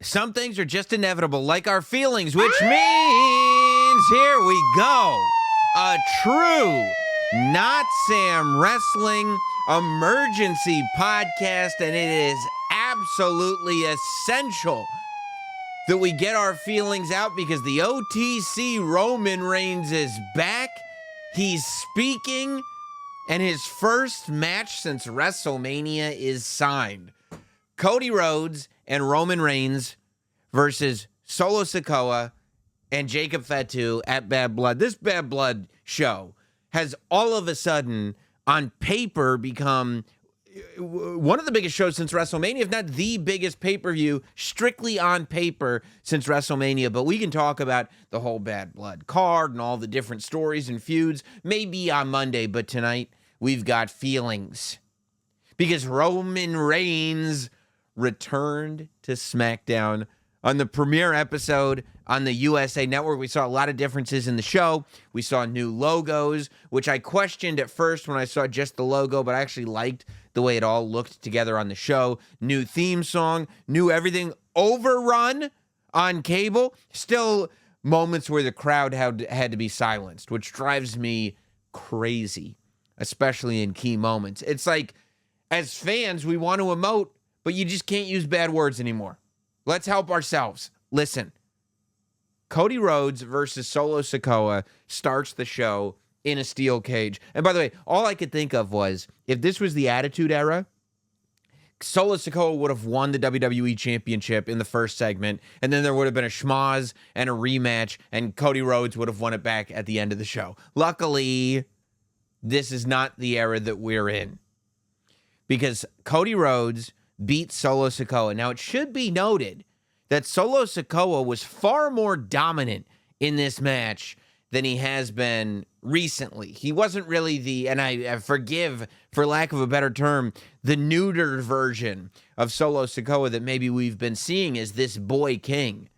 Some things are just inevitable, like our feelings, which means here we go. A true Notsam Wrestling emergency podcast, and it is absolutely essential that we get our feelings out because the OTC Roman Reigns is back. He's speaking, and his first match since WrestleMania is signed. Cody Rhodes and Roman Reigns versus Solo Sikoa and Jacob Fatu at Bad Blood. This Bad Blood show has all of a sudden, on paper, become one of the biggest shows since WrestleMania, if not the biggest pay-per-view, strictly on paper, since WrestleMania. But we can talk about the whole Bad Blood card and all the different stories and feuds, maybe on Monday. But tonight, we've got feelings. Because Roman Reigns returned to Smackdown on the premiere episode on the USA Network. We saw a lot of differences in the show. We saw new logos, which I questioned at first when I saw just the logo, but I actually liked the way it all looked together on the show. New theme song, new everything. Overrun on cable. Still moments where the crowd had to be silenced, which drives me crazy, especially in key moments. It's like, as fans, we want to emote, but you just can't use bad words anymore. Let's help ourselves. Listen, Cody Rhodes versus Solo Sikoa starts the show in a steel cage. And by the way, all I could think of was, if this was the Attitude Era, Solo Sikoa would have won the WWE Championship in the first segment, and then there would have been a schmoz and a rematch, and Cody Rhodes would have won it back at the end of the show. Luckily, this is not the era that we're in, because Cody Rhodes beat Solo Sikoa. Now, it should be noted that Solo Sikoa was far more dominant in this match than he has been recently. He wasn't really the, and I forgive, for lack of a better term, the neutered version of Solo Sikoa that maybe we've been seeing as this boy king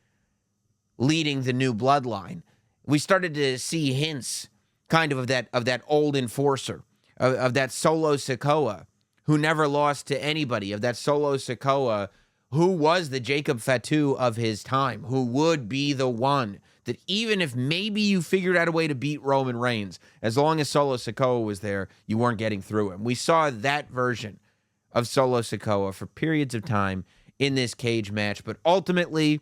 leading the new bloodline. We started to see hints kind of that old enforcer, of that Solo Sikoa who never lost to anybody, of that Solo Sikoa who was the Jacob Fatu of his time, who would be the one that, even if maybe you figured out a way to beat Roman Reigns, as long as Solo Sikoa was there, you weren't getting through him. We saw that version of Solo Sikoa for periods of time in this cage match, but ultimately,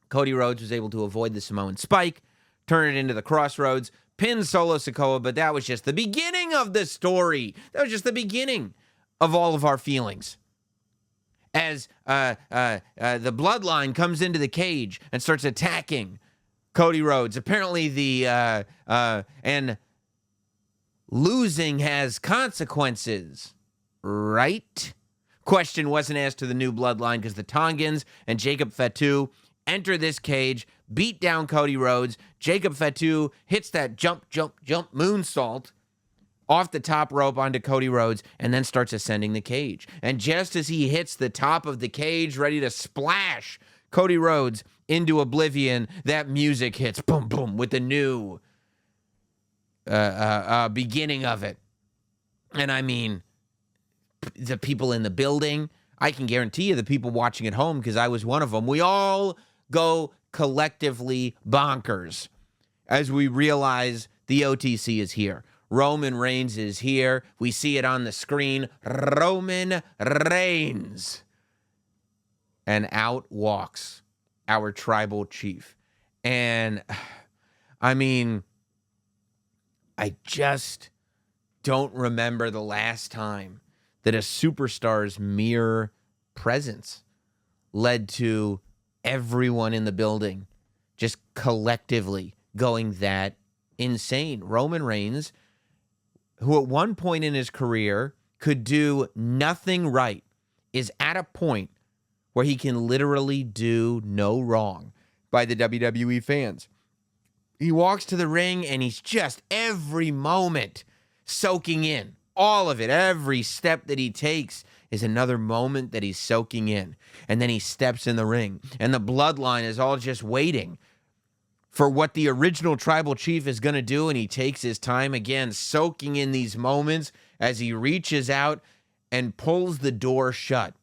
Cody Rhodes was able to avoid the Samoan spike, turn it into the crossroads, pin Solo Sikoa, but that was just the beginning of the story. That was just the beginning of all of our feelings. As the bloodline comes into the cage and starts attacking Cody Rhodes. Apparently and losing has consequences, right? Question wasn't asked to the new bloodline because the Tongans and Jacob Fatu enter this cage, beat down Cody Rhodes. Jacob Fatu hits that jump moonsault off the top rope onto Cody Rhodes, and then starts ascending the cage. And just as he hits the top of the cage, ready to splash Cody Rhodes into oblivion, that music hits, boom, boom, with the new beginning of it. And I mean, the people in the building, I can guarantee you the people watching at home, because I was one of them, we all go collectively bonkers as we realize the OTC is here. Roman Reigns is here. We see it on the screen. Roman Reigns. And out walks our tribal chief. And, I mean, I just don't remember the last time that a superstar's mere presence led to everyone in the building just collectively going that insane. Roman Reigns, who at one point in his career could do nothing right, is at a point where he can literally do no wrong by the WWE fans. He walks to the ring and he's just every moment soaking in. All of it, every step that he takes is another moment that he's soaking in. And then he steps in the ring, and the bloodline is all just waiting for what the original tribal chief is going to do, and he takes his time again, soaking in these moments as he reaches out and pulls the door shut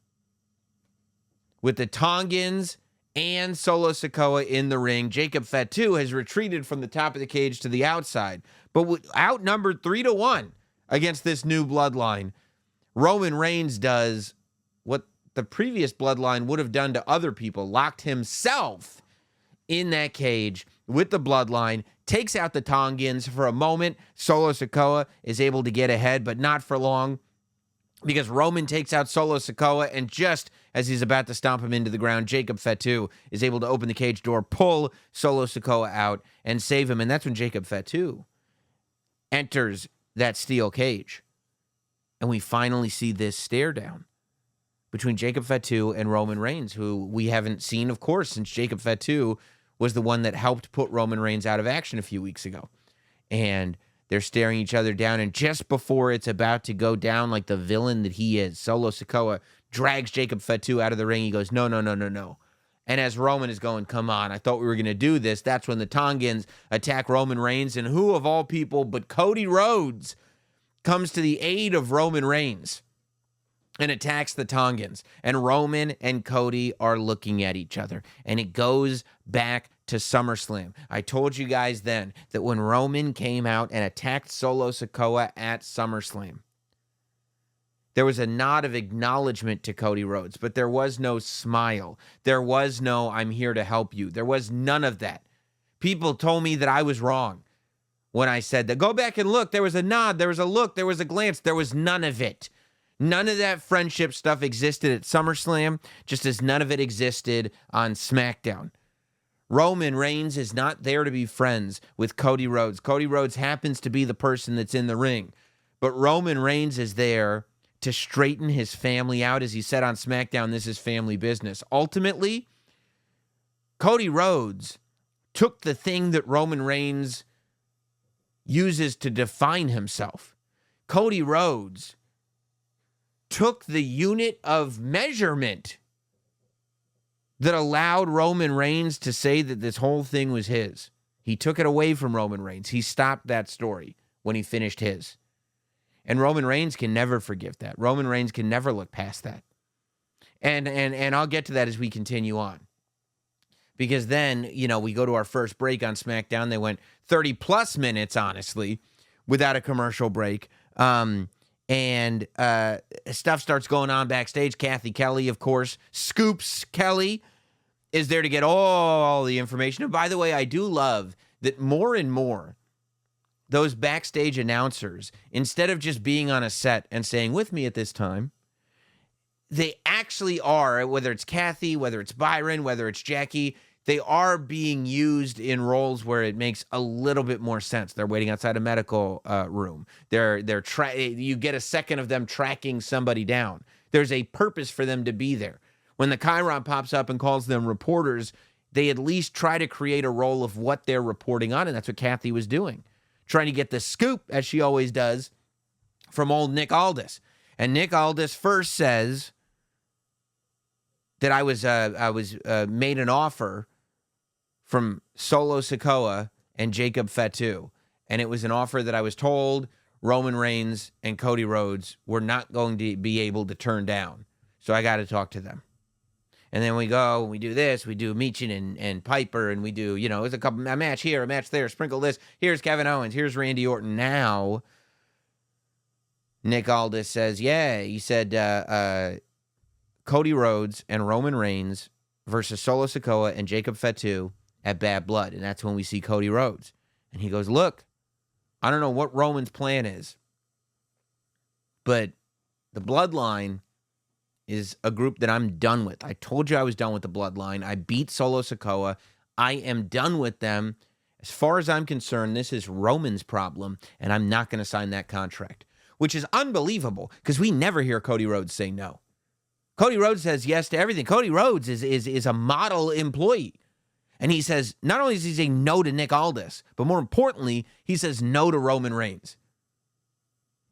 with the Tongans and Solo Sikoa in the ring. Jacob Fatu has retreated from the top of the cage to the outside, but outnumbered 3-1 against this new bloodline. Roman Reigns does what the previous bloodline would have done to other people, locked himself in that cage with the bloodline, takes out the Tongans for a moment. Solo Sikoa is able to get ahead, but not for long, because Roman takes out Solo Sikoa, and just as he's about to stomp him into the ground, Jacob Fatu is able to open the cage door, pull Solo Sikoa out, and save him. And that's when Jacob Fatu enters that steel cage. And we finally see this stare down between Jacob Fatu and Roman Reigns, who we haven't seen, of course, since Jacob Fatu was the one that helped put Roman Reigns out of action a few weeks ago. And they're staring each other down, and just before it's about to go down like the villain that he is, Solo Sikoa drags Jacob Fatu out of the ring. He goes, no, no, no, no, no. And as Roman is going, come on, I thought we were going to do this, that's when the Tongans attack Roman Reigns, and who of all people but Cody Rhodes comes to the aid of Roman Reigns and attacks the Tongans. And Roman and Cody are looking at each other, and it goes back to SummerSlam. I told you guys then that when Roman came out and attacked Solo Sikoa at SummerSlam, there was a nod of acknowledgement to Cody Rhodes, but there was no smile. There was no, I'm here to help you. There was none of that. People told me that I was wrong when I said that. Go back and look. There was a nod. There was a look. There was a glance. There was none of it. None of that friendship stuff existed at SummerSlam, just as none of it existed on Smackdown. Roman Reigns is not there to be friends with Cody Rhodes. Cody Rhodes happens to be the person that's in the ring. But Roman Reigns is there to straighten his family out. As he said on SmackDown, this is family business. Ultimately, Cody Rhodes took the thing that Roman Reigns uses to define himself. Cody Rhodes took the unit of measurement that allowed Roman Reigns to say that this whole thing was his. He took it away from Roman Reigns. He stopped that story when he finished his. And Roman Reigns can never forgive that. Roman Reigns can never look past that. And I'll get to that as we continue on. Because then, we go to our first break on SmackDown. They went 30-plus minutes, honestly, without a commercial break. And stuff starts going on backstage. Kathy Kelly, of course, Scoops Kelly is there to get all the information. And by the way, I do love that more and more those backstage announcers, instead of just being on a set and saying, with me at this time, they actually are, whether it's Kathy, whether it's Byron, whether it's Jackie, they are being used in roles where it makes a little bit more sense. They're waiting outside a medical room. You get a second of them tracking somebody down. There's a purpose for them to be there. When the Chiron pops up and calls them reporters, they at least try to create a role of what they're reporting on, and that's what Kathy was doing. Trying to get the scoop, as she always does, from old Nick Aldis. And Nick Aldis first says that I was made an offer from Solo Sikoa and Jacob Fatu. And it was an offer that I was told Roman Reigns and Cody Rhodes were not going to be able to turn down. So I got to talk to them. And then we go, we do this, we do Meechin and Piper, and we do, it's a match here, a match there, sprinkle this. Here's Kevin Owens, here's Randy Orton. Now, Nick Aldis says, yeah, he said Cody Rhodes and Roman Reigns versus Solo Sikoa and Jacob Fatu at Bad Blood. And that's when we see Cody Rhodes. And he goes, look, I don't know what Roman's plan is, but the Bloodline is a group that I'm done with. I told you I was done with the Bloodline. I beat Solo Sikoa. I am done with them. As far as I'm concerned, this is Roman's problem, and I'm not going to sign that contract, which is unbelievable because we never hear Cody Rhodes say no. Cody Rhodes says yes to everything. Cody Rhodes is a model employee. And he says, not only does he say no to Nick Aldis, but more importantly, he says no to Roman Reigns.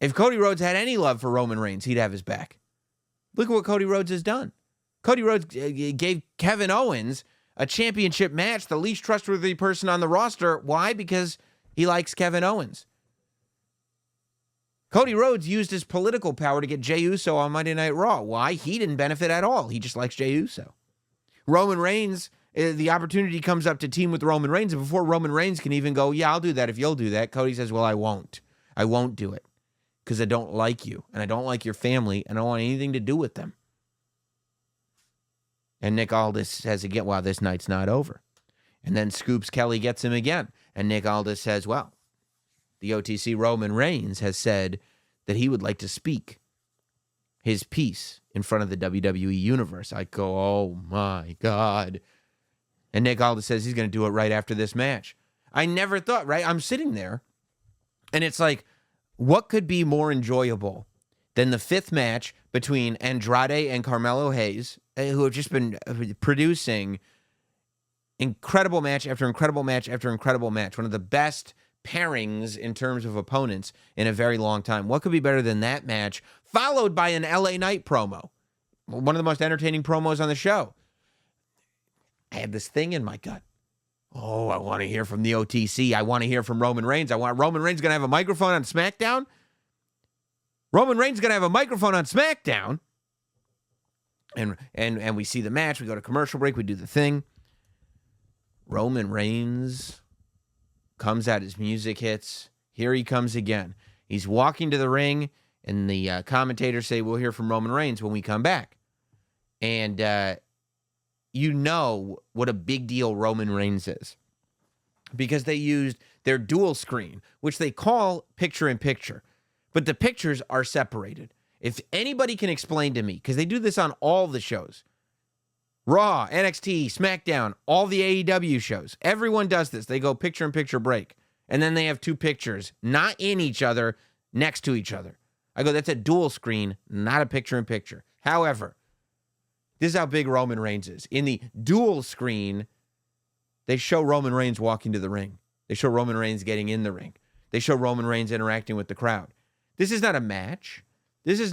If Cody Rhodes had any love for Roman Reigns, he'd have his back. Look at what Cody Rhodes has done. Cody Rhodes gave Kevin Owens a championship match, the least trustworthy person on the roster. Why? Because he likes Kevin Owens. Cody Rhodes used his political power to get Jey Uso on Monday Night Raw. Why? He didn't benefit at all. He just likes Jey Uso. Roman Reigns, the opportunity comes up to team with Roman Reigns, and before Roman Reigns can even go, yeah, I'll do that if you'll do that, Cody says, well, I won't. I won't do it because I don't like you, and I don't like your family, and I don't want anything to do with them. And Nick Aldis says again, well, this night's not over. And then Scoops Kelly gets him again. And Nick Aldis says, well, the OTC Roman Reigns has said that he would like to speak his piece in front of the WWE Universe. I go, oh my God. And Nick Aldis says he's going to do it right after this match. I never thought, right? I'm sitting there, and it's like, what could be more enjoyable than the fifth match between Andrade and Carmelo Hayes, who have just been producing incredible match after incredible match after incredible match. One of the best pairings in terms of opponents in a very long time. What could be better than that match, followed by an LA Knight promo? One of the most entertaining promos on the show. I had this thing in my gut. Oh, I want to hear from the OTC. I want to hear from Roman Reigns. I want Roman Reigns going to have a microphone on Smackdown. Roman Reigns going to have a microphone on Smackdown. And we see the match. We go to commercial break. We do the thing. Roman Reigns comes out. His music hits. Here he comes again. He's walking to the ring, and the commentators say, we'll hear from Roman Reigns when we come back. And you know what a big deal Roman Reigns is, because they used their dual screen, which they call picture-in-picture. But the pictures are separated. If anybody can explain to me, because they do this on all the shows, Raw, NXT, SmackDown, all the AEW shows, everyone does this. They go picture-in-picture break, and then they have two pictures, not in each other, next to each other. I go, that's a dual screen, not a picture-in-picture. However, this is how big Roman Reigns is. In the dual screen, they show Roman Reigns walking to the ring. They show Roman Reigns getting in the ring. They show Roman Reigns interacting with the crowd. This is not a match. This is,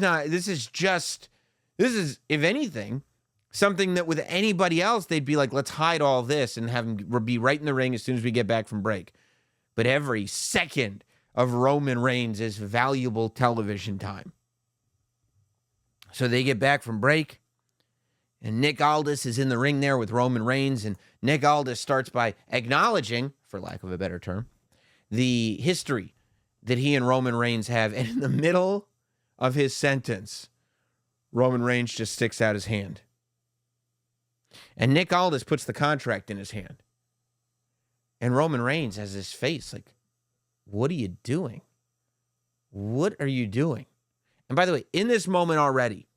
if anything, something that with anybody else, they'd be like, let's hide all this and have him be right in the ring as soon as we get back from break. But every second of Roman Reigns is valuable television time. So they get back from break, and Nick Aldis is in the ring there with Roman Reigns, and Nick Aldis starts by acknowledging, for lack of a better term, the history that he and Roman Reigns have. And in the middle of his sentence, Roman Reigns just sticks out his hand. And Nick Aldis puts the contract in his hand. And Roman Reigns has his face like, what are you doing? What are you doing? And by the way, in this moment already,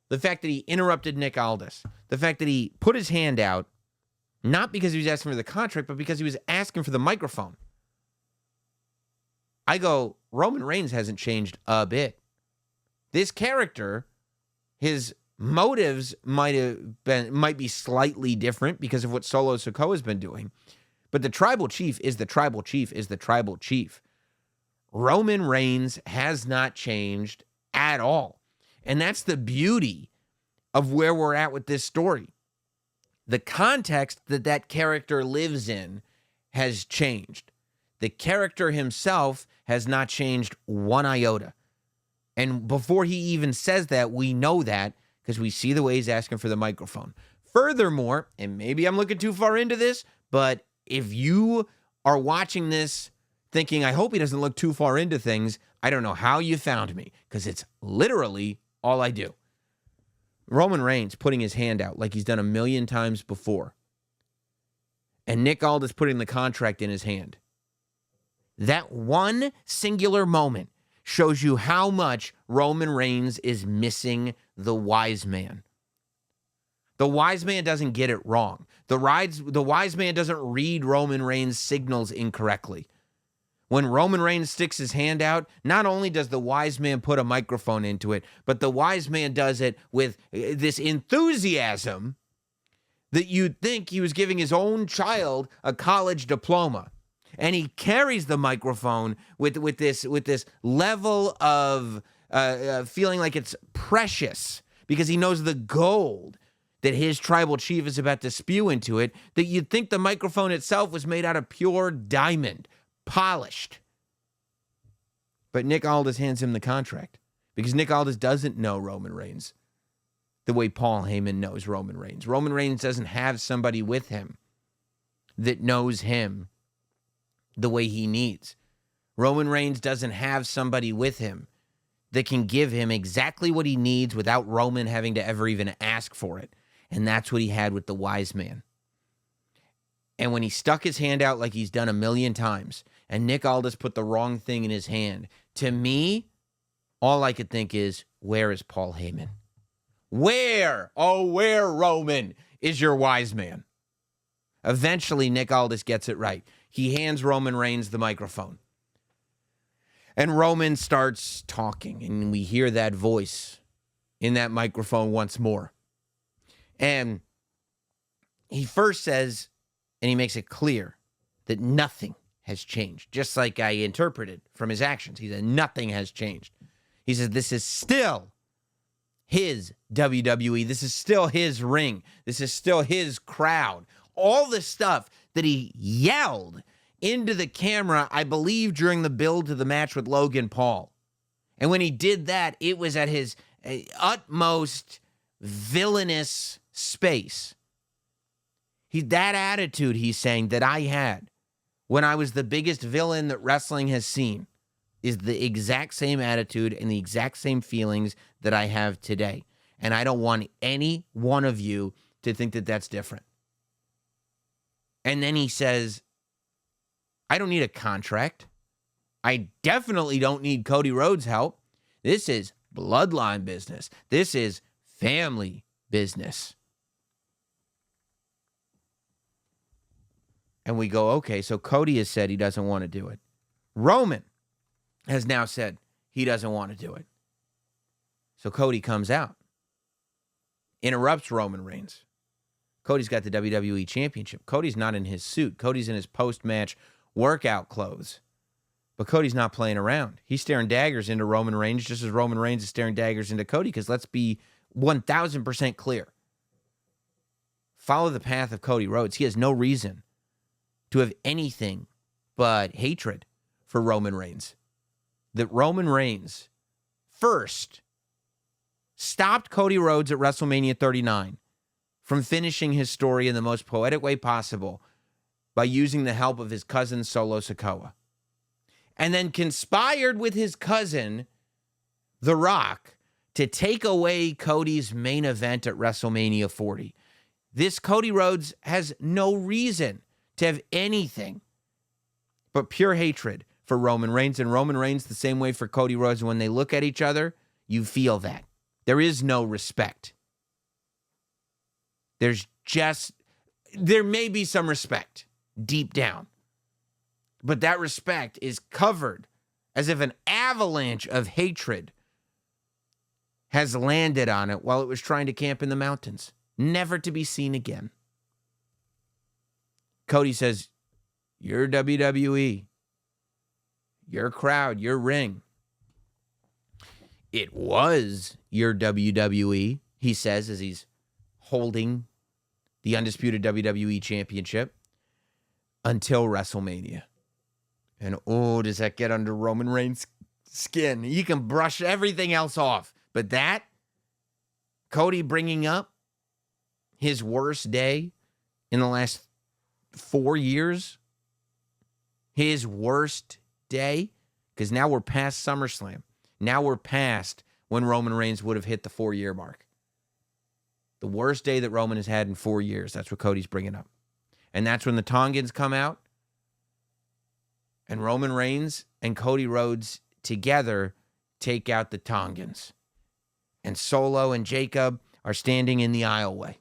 the fact that he interrupted Nick Aldis, the fact that he put his hand out, not because he was asking for the contract, but because he was asking for the microphone. I go, Roman Reigns hasn't changed a bit. This character, his motives might be slightly different because of what Solo Sikoa has been doing. But the tribal chief is the tribal chief is the tribal chief. Roman Reigns has not changed at all. And that's the beauty of where we're at with this story. The context that character lives in has changed. The character himself has not changed one iota. And before he even says that, we know that because we see the way he's asking for the microphone. Furthermore, and maybe I'm looking too far into this, but if you are watching this thinking, I hope he doesn't look too far into things, I don't know how you found me, because it's literally all I do. Roman Reigns putting his hand out like he's done 1,000,000 times before. And Nick Aldis putting the contract in his hand. That one singular moment shows you how much Roman Reigns is missing the wise man. The wise man doesn't get it wrong. The wise man doesn't read Roman Reigns' signals incorrectly. When Roman Reigns sticks his hand out, not only does the wise man put a microphone into it, but the wise man does it with this enthusiasm that you'd think he was giving his own child a college diploma. And he carries the microphone with this level of feeling like it's precious, because he knows the gold that his tribal chief is about to spew into it, that you'd think the microphone itself was made out of pure diamond, polished. But Nick Aldis hands him the contract because Nick Aldis doesn't know Roman Reigns. the way Paul Heyman knows Roman Reigns. Roman Reigns doesn't have somebody with him that knows him the way he needs. Roman Reigns doesn't have somebody with him that can give him exactly what he needs without Roman having to ever even ask for it. And that's what he had with the wise man. And when he stuck his hand out like he's done a million times, and Nick Aldis put the wrong thing in his hand, to me, all I could think is, where is Paul Heyman? Where, Roman, is your wise man? Eventually, Nick Aldis gets it right. He hands Roman Reigns the microphone. And Roman starts talking, and we hear that voice in that microphone once more. And he first says, and he makes it clear that nothing has changed, just like I interpreted from his actions. He said, nothing has changed. He says, this is still his WWE. This is still his ring. This is still his crowd. All the stuff that he yelled into the camera, I believe, during the build to the match with Logan Paul. And when he did that, it was at his utmost villainous space. That attitude, he's saying, that I had when I was the biggest villain that wrestling has seen is the exact same attitude and the exact same feelings that I have today. And I don't want any one of you to think that that's different. And then he says, I don't need a contract. I definitely don't need Cody Rhodes' help. This is bloodline business. This is family business. And we go, okay, so Cody has said he doesn't want to do it. Roman has now said he doesn't want to do it. So Cody comes out, interrupts Roman Reigns. Cody's got the WWE Championship. Cody's not in his suit. Cody's in his post-match workout clothes. But Cody's not playing around. He's staring daggers into Roman Reigns just as Roman Reigns is staring daggers into Cody, because let's be 1,000% clear. Follow the path of Cody Rhodes. He has no reason to have anything but hatred for Roman Reigns. That Roman Reigns first stopped Cody Rhodes at WrestleMania 39 from finishing his story in the most poetic way possible by using the help of his cousin Solo Sikoa. And then conspired with his cousin, The Rock, to take away Cody's main event at WrestleMania 40. This Cody Rhodes has no reason to have anything but pure hatred for Roman Reigns, and Roman Reigns the same way for Cody Rhodes. When they look at each other, you feel that. There is no respect. There may be some respect deep down, but that respect is covered as if an avalanche of hatred has landed on it while it was trying to camp in the mountains, never to be seen again. Cody says, you're WWE, your crowd, your ring. It was your WWE, he says as he's holding the undisputed WWE Championship until WrestleMania. And does that get under Roman Reigns' skin? You can brush everything else off. But that, Cody bringing up his worst day in the last 4 years, his worst day, because now we're past SummerSlam. Now we're past when Roman Reigns would have hit the 4-year mark. The worst day that Roman has had in 4 years. That's what Cody's bringing up. And that's when the Tongans come out. And Roman Reigns and Cody Rhodes together take out the Tongans. And Solo and Jacob are standing in the aisleway.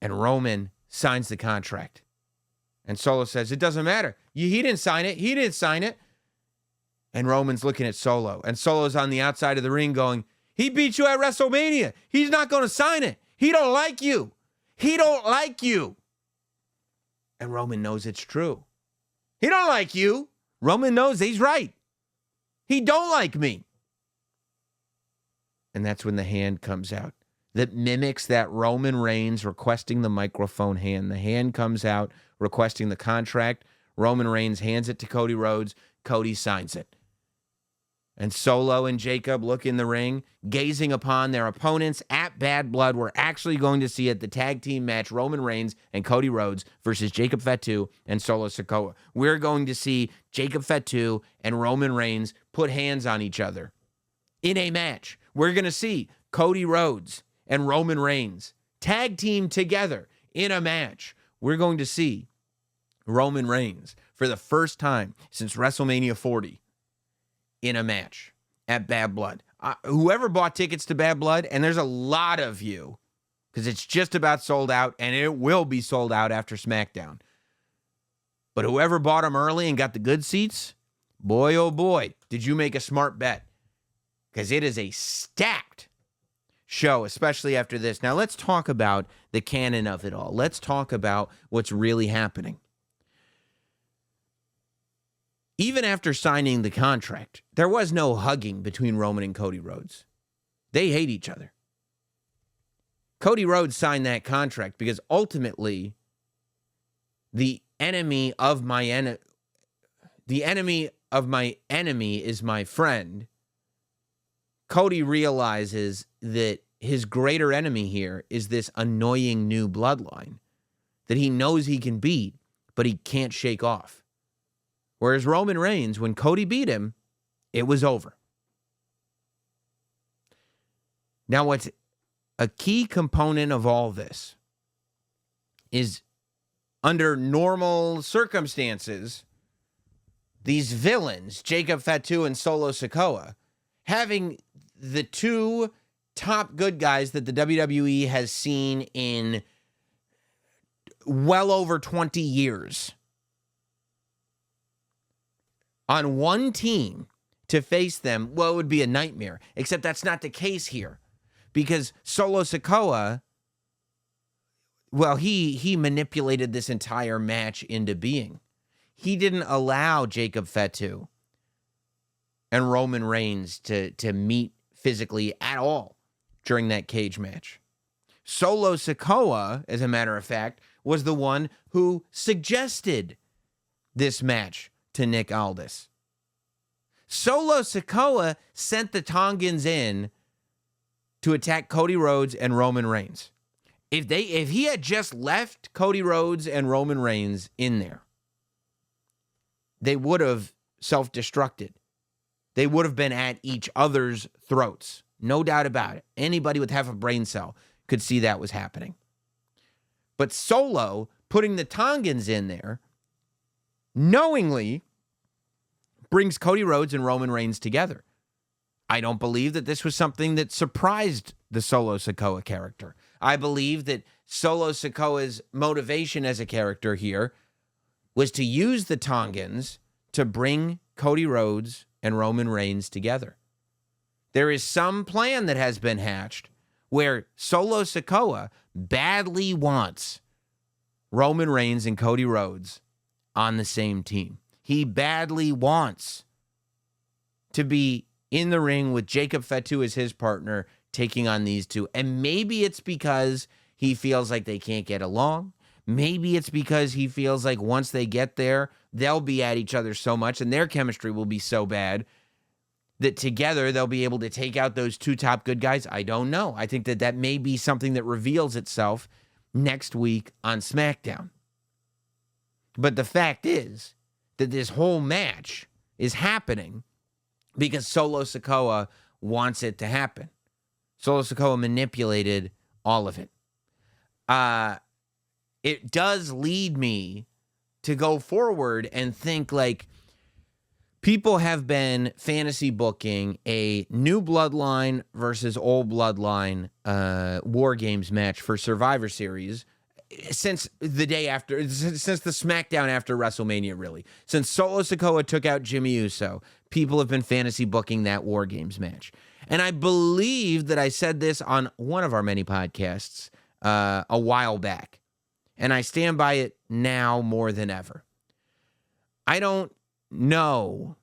And Roman signs the contract. And Solo says, it doesn't matter. He didn't sign it. He didn't sign it. And Roman's looking at Solo. And Solo's on the outside of the ring going, he beat you at WrestleMania. He's not going to sign it. He don't like you. He don't like you. And Roman knows it's true. He don't like you. Roman knows he's right. He don't like me. And that's when the hand comes out that mimics that Roman Reigns requesting the microphone hand. The hand comes out requesting the contract. Roman Reigns hands it to Cody Rhodes. Cody signs it. And Solo and Jacob look in the ring, gazing upon their opponents at Bad Blood. We're actually going to see at the tag team match Roman Reigns and Cody Rhodes versus Jacob Fatu and Solo Sikoa. We're going to see Jacob Fatu and Roman Reigns put hands on each other in a match. We're going to see Cody Rhodes and Roman Reigns tag team together in a match. We're going to see Roman Reigns for the first time since WrestleMania 40 in a match at Bad Blood. Whoever bought tickets to Bad Blood, and there's a lot of you, because it's just about sold out, and it will be sold out after Smackdown. But whoever bought them early and got the good seats, boy, oh boy, did you make a smart bet. Because it is a stacked show, especially after this. Now, let's talk about the canon of it all. Let's talk about what's really happening. Even after signing the contract, there was no hugging between Roman and Cody Rhodes. They hate each other. Cody Rhodes signed that contract because ultimately the enemy of my enemy is my friend. Cody realizes that his greater enemy here is this annoying new bloodline that he knows he can beat, but he can't shake off. Whereas Roman Reigns, when Cody beat him, it was over. Now, what's a key component of all this is under normal circumstances, these villains, Jacob Fatu and Solo Sikoa, having the two top good guys that the WWE has seen in well over 20 years on one team to face them, well, it would be a nightmare. Except that's not the case here. Because Solo Sikoa, well, he manipulated this entire match into being. He didn't allow Jacob Fatu and Roman Reigns to meet physically at all during that cage match. Solo Sikoa, as a matter of fact, was the one who suggested this match to Nick Aldis. Solo Sikoa sent the Tongans in to attack Cody Rhodes and Roman Reigns. If he had just left Cody Rhodes and Roman Reigns in there, they would have self-destructed. They would have been at each other's throats. No doubt about it. Anybody with half a brain cell could see that was happening. But Solo, putting the Tongans in there, knowingly brings Cody Rhodes and Roman Reigns together. I don't believe that this was something that surprised the Solo Sikoa character. I believe that Solo Sikoa's motivation as a character here was to use the Tongans to bring Cody Rhodes and Roman Reigns together. There is some plan that has been hatched where Solo Sikoa badly wants Roman Reigns and Cody Rhodes on the same team. He badly wants to be in the ring with Jacob Fatu as his partner, taking on these two. And maybe it's because he feels like they can't get along. Maybe it's because he feels like once they get there, they'll be at each other so much and their chemistry will be so bad that together they'll be able to take out those two top good guys. I don't know. I think that may be something that reveals itself next week on SmackDown. But the fact is that this whole match is happening because Solo Sikoa wants it to happen. Solo Sikoa manipulated all of it. It does lead me to go forward and think like people have been fantasy booking a new bloodline versus old bloodline War Games match for Survivor Series since the day after, since the SmackDown after WrestleMania, really. Since Solo Sikoa took out Jimmy Uso, people have been fantasy booking that War Games match. And I believe that I said this on one of our many podcasts a while back. And I stand by it now more than ever. I don't know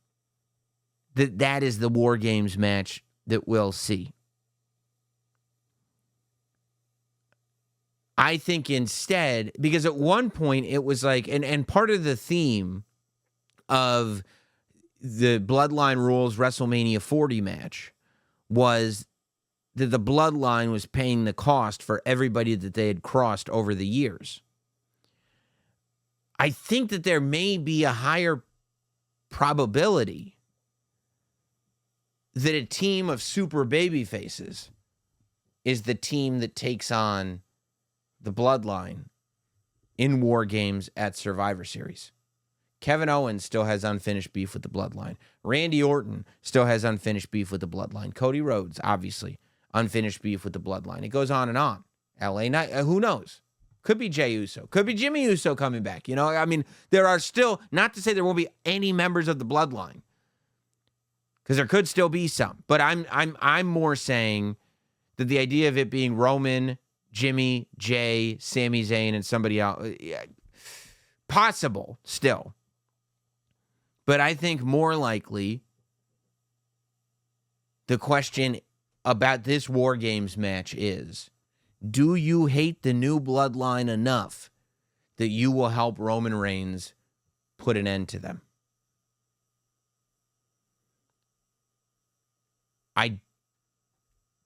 that is the War Games match that we'll see. I think instead, because at one point it was like, and part of the theme of the Bloodline Rules WrestleMania 40 match was that the Bloodline was paying the cost for everybody that they had crossed over the years. I think that there may be a higher probability that a team of super baby faces is the team that takes on the Bloodline in War Games at Survivor Series. Kevin Owens still has unfinished beef with the Bloodline. Randy Orton still has unfinished beef with the Bloodline. Cody Rhodes, obviously, unfinished beef with the Bloodline. It goes on and on. LA Knight, who knows? Could be Jey Uso. Could be Jimmy Uso coming back. You know, I mean, there are still, not to say there won't be any members of the Bloodline, because there could still be some. But I'm more saying that the idea of it being Roman, Jimmy, Jay, Sami Zayn, and somebody else, possible still. But I think more likely the question about this War Games match is, do you hate the new Bloodline enough that you will help Roman Reigns put an end to them? I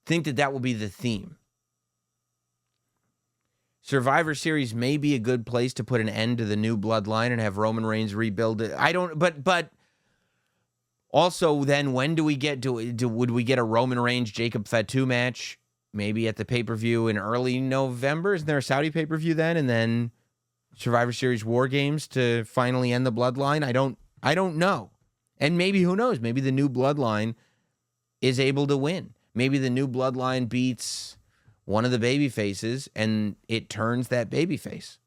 think that will be the theme. Survivor Series may be a good place to put an end to the new Bloodline and have Roman Reigns rebuild it. But also then when do we get would we get a Roman Reigns Jacob Fatu match? Maybe at the pay-per-view in early November. Isn't there a Saudi pay-per-view then? And then Survivor Series War Games to finally end the Bloodline? I don't know. And maybe, who knows? Maybe the new Bloodline is able to win. Maybe the new Bloodline beats one of the baby faces and it turns that baby face.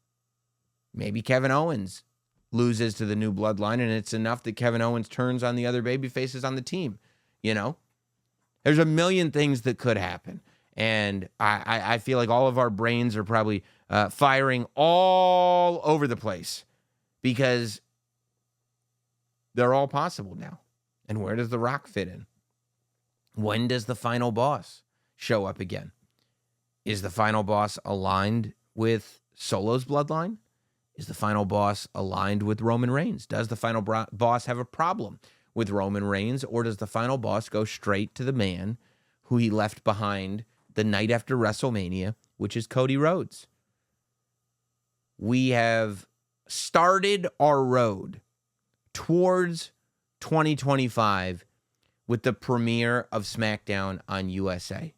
Maybe Kevin Owens loses to the new Bloodline and it's enough that Kevin Owens turns on the other baby faces on the team. You know? There's a million things that could happen. And I feel like all of our brains are probably firing all over the place because they're all possible now. And where does The Rock fit in? When does the final boss show up again? Is the final boss aligned with Solo's bloodline? Is the final boss aligned with Roman Reigns? Does the final boss have a problem with Roman Reigns, or does the final boss go straight to the man who he left behind the night after WrestleMania, which is Cody Rhodes? We have started our road towards 2025 with the premiere of Smackdown on USA.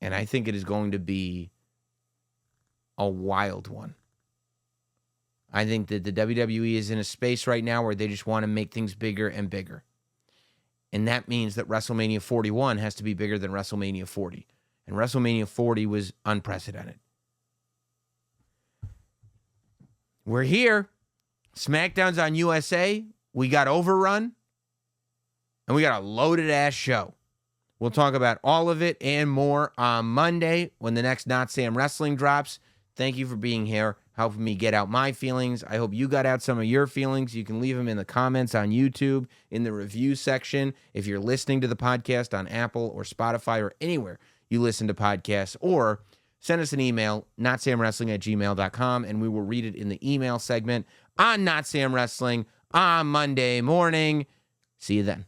And I think it is going to be a wild one. I think that the WWE is in a space right now where they just want to make things bigger and bigger. And that means that WrestleMania 41 has to be bigger than WrestleMania 40. And WrestleMania 40 was unprecedented. We're here. SmackDown's on USA. We got Overrun. And we got a loaded-ass show. We'll talk about all of it and more on Monday when the next Not Sam Wrestling drops. Thank you for being here, helping me get out my feelings. I hope you got out some of your feelings. You can leave them in the comments on YouTube, in the review section, if you're listening to the podcast on Apple or Spotify or anywhere you listen to podcasts, or send us an email, notsamwrestling@gmail.com, and we will read it in the email segment on Not Sam Wrestling on Monday morning. See you then.